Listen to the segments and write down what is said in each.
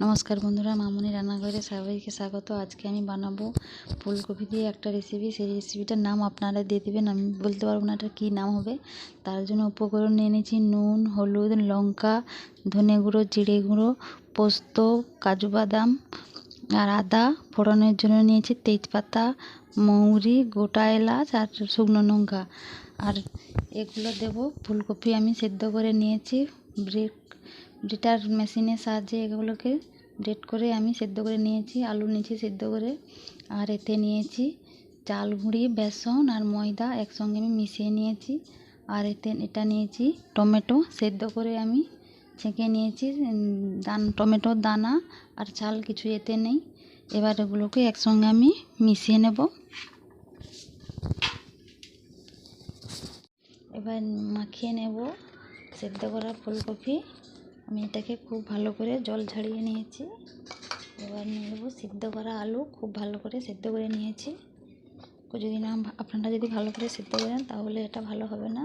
নমস্কার বন্ধুরা, মামুনি রান্নাঘরে সবাইকে স্বাগত। আজকে আমি বানাবো ফুলকপি দিয়ে একটা রেসিপি। সেই রেসিপিটার নাম আপনারা দিয়ে দেবেন, আমি বলতে পারবো না এটা কী নাম হবে। তার জন্য উপকরণ নিয়ে নিয়েছি নুন, হলুদ, লঙ্কা, ধনে গুঁড়ো, জিরে গুঁড়ো, পোস্ত, কাজু বাদাম আর আদা। ফোড়নের জন্য নিয়েছি তেজপাতা, মৌরি, গোটা এলাচ আর শুকনো লঙ্কা। আর এগুলো দেবো। ফুলকপি আমি সেদ্ধ করে নিয়েছি, ব্রেটার মেশিনের সাহায্যে এগুলোকে গ্রেট করে আমি সেদ্ধ করে নিয়েছি। আলু নিয়েছি সেদ্ধ করে, আর এতে নিয়েছি চাল গুঁড়ি, বেসন আর ময়দা একসঙ্গে আমি মিশিয়ে নিয়েছি। আর এটা নিয়েছি টমেটো সেদ্ধ করে আমি ছেঁকে নিয়েছি। টমেটোর দানা আর চাল কিছু এতে নেই। এবার এগুলোকে একসঙ্গে আমি মিশিয়ে নেব। এবার মাখিয়ে নেব সেদ্ধ করা ফুলকপি। আমি এটাকে খুব ভালো করে জল ছাড়িয়ে নিয়েছি। এবার নিয়ে নেব সিদ্ধ করা আলু, খুব ভালো করে সেদ্ধ করে নিয়েছি। যদি না আপনারা যদি ভালো করে সেদ্ধ করেন তাহলে এটা ভালো হবে না।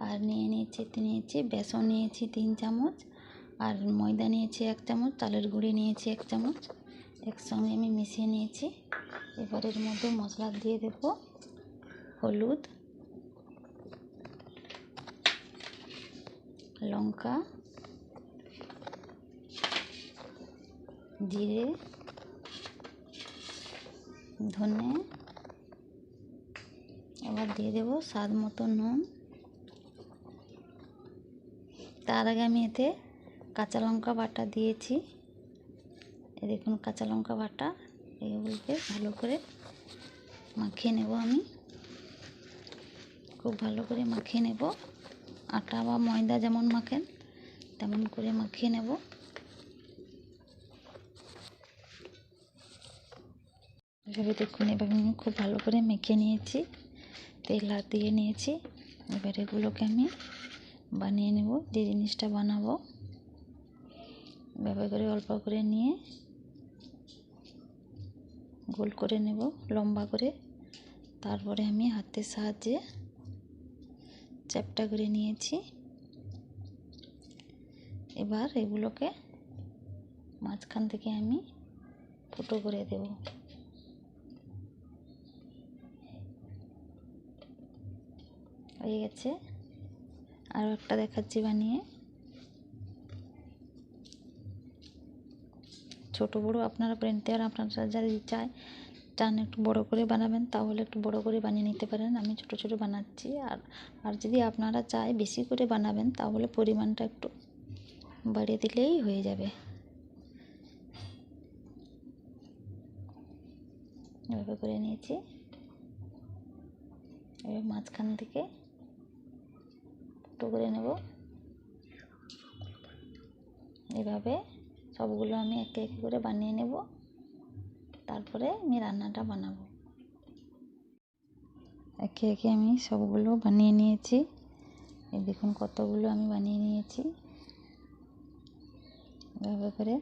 আর নিয়েছি বেসন নিয়েছি 3 চামচ, আর ময়দা নিয়েছি 1 চামচ, চালের গুঁড়ি নিয়েছি 1 চামচ, একসঙ্গে আমি মিশিয়ে নিয়েছি। এবার এর মধ্যে মশলা দিয়ে দেব হলুদ, লঙ্কা, জিরে, ধনে। এবার দিয়ে দেবো স্বাদ মতো নুন। তার আগে আমি এতে কাঁচা লঙ্কা বাটা দিয়েছি। দেখুন কাঁচা লঙ্কা বাটা। এগুলোকে ভালো করে মাখিয়ে নেব। আমি খুব ভালো করে মাখিয়ে নেব। আটা বা ময়দা যেমন মাখেন তেমন করে মাখিয়ে নেব। এভাবে দেখুন, এভাবে আমি খুব ভালো করে মেখে নিয়েছি, তেল হাত দিয়ে নিয়েছি। এবার এগুলোকে আমি বানিয়ে নেব। যে জিনিসটা বানাবো এভাবে করে অল্প করে নিয়ে গোল করে নেব লম্বা করে। তারপরে আমি হাতের সাহায্যে চ্যাপ্টা করে নিয়েছি। এবার এগুলোকে মাঝখান থেকে আমি ফুটো করে দেব। হয়ে গেছে। আরও একটা দেখাচ্ছি বানিয়ে। ছোট বড় আপনারা নিতে পারেন, আপনারা যারা চান একটু বড় করে বানাবেন তাহলে একটু বড় করে বানিয়ে নিতে পারেন। আমি ছোট ছোট বানাচ্ছি। আর যদি আপনারা চাই বেশি করে বানাবেন তাহলে পরিমাণটা একটু বাড়িয়ে দিলেই হয়ে যাবে। এভাবে করে নিয়েছি। এবার মাঝখান থেকে ফুটো করে নেব। এভাবে সবগুলো আমি একে একে করে বানিয়ে নেব, তারপরে আমি রান্নাটা বানাবো। একে একে আমি সবগুলো বানিয়ে নিয়েছি। এই দেখুন কতগুলো আমি বানিয়ে নিয়েছি। এভাবে করে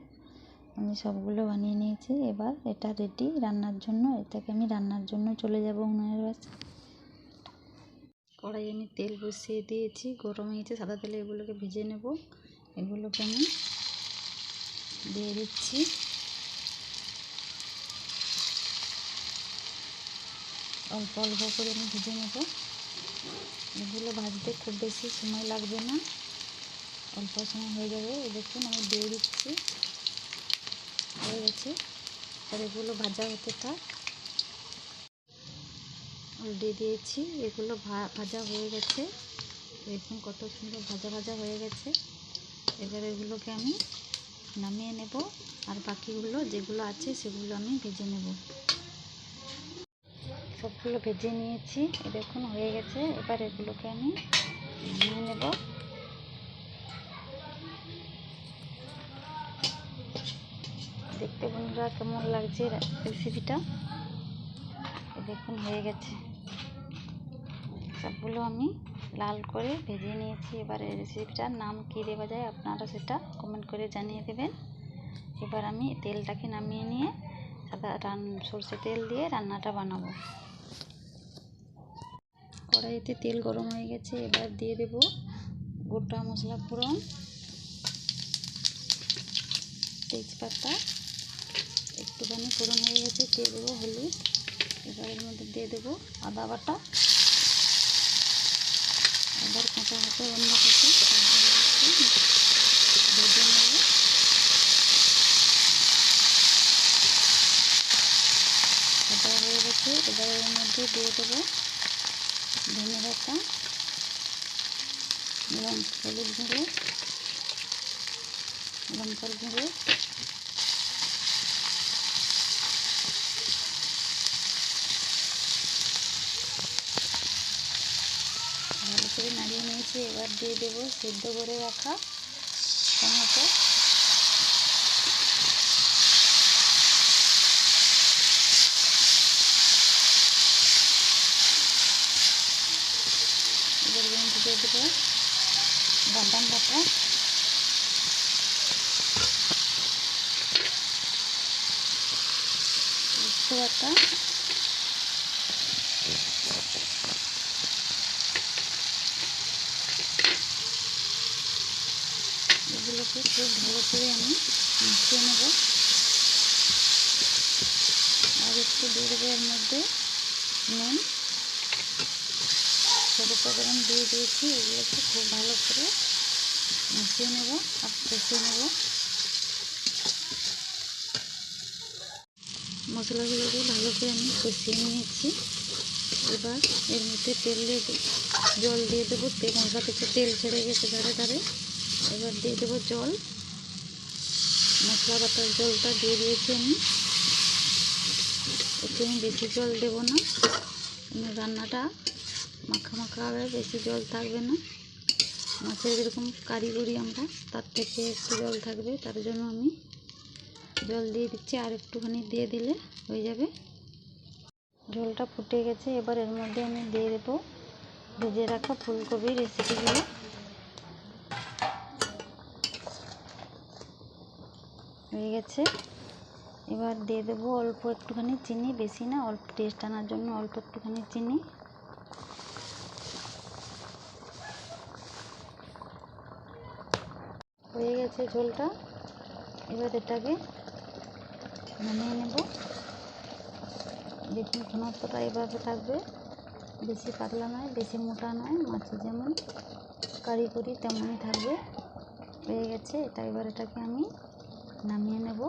আমি সবগুলো বানিয়ে নিয়েছি। এবার এটা রেডি রান্নার জন্য। এটাকে আমি রান্নার জন্য চলে যাব উনুনের কাছে। কড়াই আমি তেল বসিয়ে দিয়েছি, গরম হয়েছে। সাদা তেলে এগুলোকে ভেজে নেব। এগুলোকে আমি দিয়ে দিচ্ছি। অল্প অল্প করে আমি ভেজে নেব। এগুলো ভাজতে খুব বেশি সময় লাগবে না, অল্প সময় হয়ে যাবে। দেখুন আমি দিয়ে দিচ্ছি, হয়ে গেছে। আর এগুলো ভাজা হতে থাক। দিয়ে দিয়েছি, এগুলো ভাজা হয়ে গেছে। দেখুন কত সুন্দর ভাজা ভাজা হয়ে গেছে। এবার এগুলোকে আমি নামিয়ে নেব, আর বাকিগুলো যেগুলো আছে সেগুলো আমি ভেজে নেব। সবগুলো ভেজে নিয়েছি, দেখুন হয়ে গেছে। এবার এগুলোকে আমি নিয়ে নেব। দেখতে বন্ধুরা কেমন লাগছে রেসিপিটা। দেখুন হয়ে গেছে। সবগুলো আমি লাল করে ভেজে নিয়েছি। এবার এই রেসিপিটার নাম কী দেওয়া যায় আপনারা সেটা কমেন্ট করে জানিয়ে দেবেন। এবার আমি তেলটাকে নামিয়ে নিয়ে সরষে তেল দিয়ে রান্নাটা বানাবো। কড়াইতে তেল গরম হয়ে গেছে। এবার দিয়ে দেব গোটা মশলা ফোড়ন, তেজপাতা একটুখানি ফোড়ন হয়ে গেছে, দিয়ে দেবো হলুদ। এবার এর মধ্যে দিয়ে দেবো আদা বাটা। আবার কাঁচা হাতে রান্না করছি, ভেজে নেব। আদা হয়ে গেছে, এবার এর মধ্যে দিয়ে দেবো ধনে পাতা, হলুদ গুঁড়ো, লঙ্কার গুঁড়ো, ভালো করে নাড়িয়ে নিয়েছি। এবার দিয়ে দেবো সেদ্ধ করে রাখা টমেটো। এবার দিয়ে দেবো বাদাম বাটা, পোস্ত বাটা, এগুলোকে খুব ভালো করে আমি মিশিয়ে নেব। আর একটু দিয়ে দেবো এর মধ্যে নুন, ছোটো উপকরণ দিয়ে দিয়েছি। এগুলোকে খুব ভালো করে মিশিয়ে নেব আর কষিয়ে নেব। মশলাগুলোকে ভালো করে আমি কষিয়ে নিয়েছি। এবার এর মধ্যে জল দিয়ে দেবো। মশলা থেকে তেল ছেড়ে গেছে ধারে ধারে। এবার দিয়ে দেবো জল, মশলা বাটার জলটা দিয়ে দিয়েছি আমি। একটু আমি বেশি জল দেবো না, রান্নাটা মাখা মাখা হবে, বেশি জল থাকবে না। মাছের যেরকম কারি করি আমরা, তার থেকে একটু জল থাকবে, তার জন্য আমি জল দিয়ে দিচ্ছি। আর একটুখানি দিয়ে দিলে হয়ে যাবে। ঝোলটা ফুটে গেছে, এবার এর মধ্যে আমি দিয়ে দেবো ভেজে রাখা ফুলকপির রেসিপিগুলো। হয়ে গেছে। এবার দিয়ে দেবো অল্প একটুখানি চিনি, বেশি না, অল্প টেস্ট আনার জন্য অল্প একটুখানি চিনি। হয়ে গেছে ঝোলটা। এবার এটাকে নামিয়ে নেব। দেখুন ঘনত্বটা এভাবে থাকবে, বেশি পাতলা নয়, বেশি মোটা নয়। মাছে যেমন কারি করি তেমনই থাকবে। হয়ে গেছে এটা। এবার এটাকে আমি নামিয়ে নেব।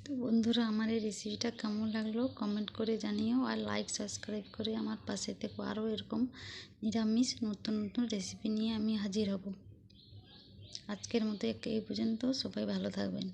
তো বন্ধুরা, আমার এই রেসিপিটা কেমন লাগলো কমেন্ট করে জানিও, আর লাইক সাবস্ক্রাইব করে আমার পাশে থেকো। আরও এরকম নিরামিষ নতুন নতুন রেসিপি নিয়ে আমি হাজির হব। আজকের মতো এই পর্যন্ত। সবাই ভালো থাকবেন।